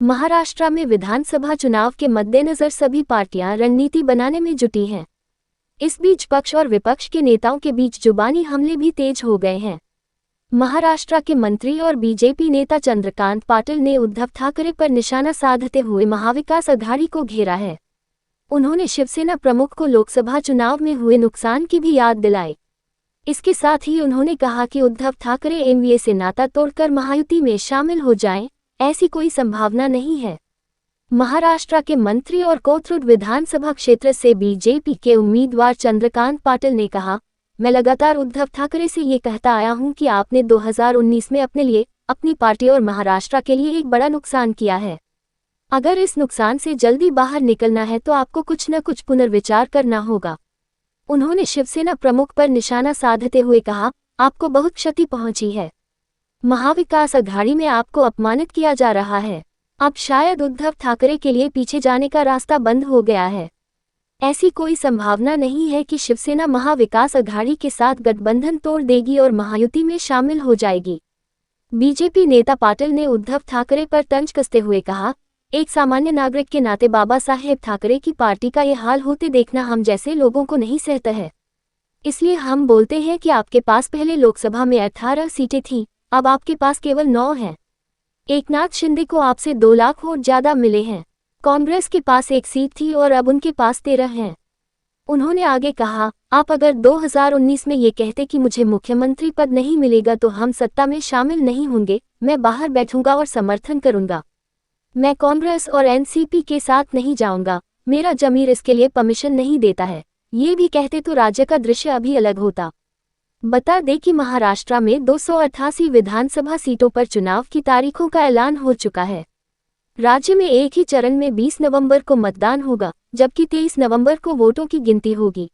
महाराष्ट्र में विधानसभा चुनाव के मद्देनजर सभी पार्टियां रणनीति बनाने में जुटी हैं। इस बीच पक्ष और विपक्ष के नेताओं के बीच जुबानी हमले भी तेज हो गए हैं। महाराष्ट्र के मंत्री और बीजेपी नेता चंद्रकांत पाटिल ने उद्धव ठाकरे पर निशाना साधते हुए महाविकास अघाड़ी को घेरा है। उन्होंने शिवसेना प्रमुख को लोकसभा चुनाव में हुए नुकसान की भी याद दिलाई। इसके साथ ही उन्होंने कहा कि उद्धव ठाकरे एनडीए से नाता तोड़कर महायुति में शामिल हो जाएं, ऐसी कोई संभावना नहीं है। महाराष्ट्र के मंत्री और कोथरूड विधानसभा क्षेत्र से बीजेपी के उम्मीदवार चंद्रकांत पाटिल ने कहा, मैं लगातार उद्धव ठाकरे से ये कहता आया हूं कि आपने 2019 में अपने लिए, अपनी पार्टी और महाराष्ट्र के लिए एक बड़ा नुकसान किया है। अगर इस नुकसान से जल्दी बाहर निकलना है तो आपको कुछ न कुछ पुनर्विचार करना होगा। उन्होंने शिवसेना प्रमुख पर निशाना साधते हुए कहा, आपको बहुत क्षति पहुंची है। महाविकास अघाड़ी में आपको अपमानित किया जा रहा है। अब शायद उद्धव ठाकरे के लिए पीछे जाने का रास्ता बंद हो गया है। ऐसी कोई संभावना नहीं है कि शिवसेना महाविकास अघाड़ी के साथ गठबंधन तोड़ देगी और महायुति में शामिल हो जाएगी। बीजेपी नेता पाटिल ने उद्धव ठाकरे पर तंज कसते हुए कहा, एक सामान्य नागरिक के नाते बाबा साहेब ठाकरे की पार्टी का ये हाल होते देखना हम जैसे लोगों को नहीं सहता है। इसलिए हम बोलते हैं कि आपके पास पहले लोकसभा में 18 सीटें थीं, अब आपके पास केवल 9 हैं। एकनाथ शिंदे को आपसे 2 लाख वोट ज्यादा मिले हैं। कांग्रेस के पास 1 सीट थी और अब उनके पास 13 हैं। उन्होंने आगे कहा, आप अगर 2019 में ये कहते कि मुझे मुख्यमंत्री पद नहीं मिलेगा तो हम सत्ता में शामिल नहीं होंगे, मैं बाहर बैठूंगा और समर्थन करूंगा। मैं कांग्रेस और एनसीपी के साथ नहीं जाऊंगा, मेरा जमीर इसके लिए परमिशन नहीं देता है। ये भी कहते तो राज्य का दृश्य अभी अलग होता। बता दें कि महाराष्ट्र में 288 विधानसभा सीटों पर चुनाव की तारीखों का ऐलान हो चुका है। राज्य में एक ही चरण में 20 नवंबर को मतदान होगा, जबकि 23 नवंबर को वोटों की गिनती होगी।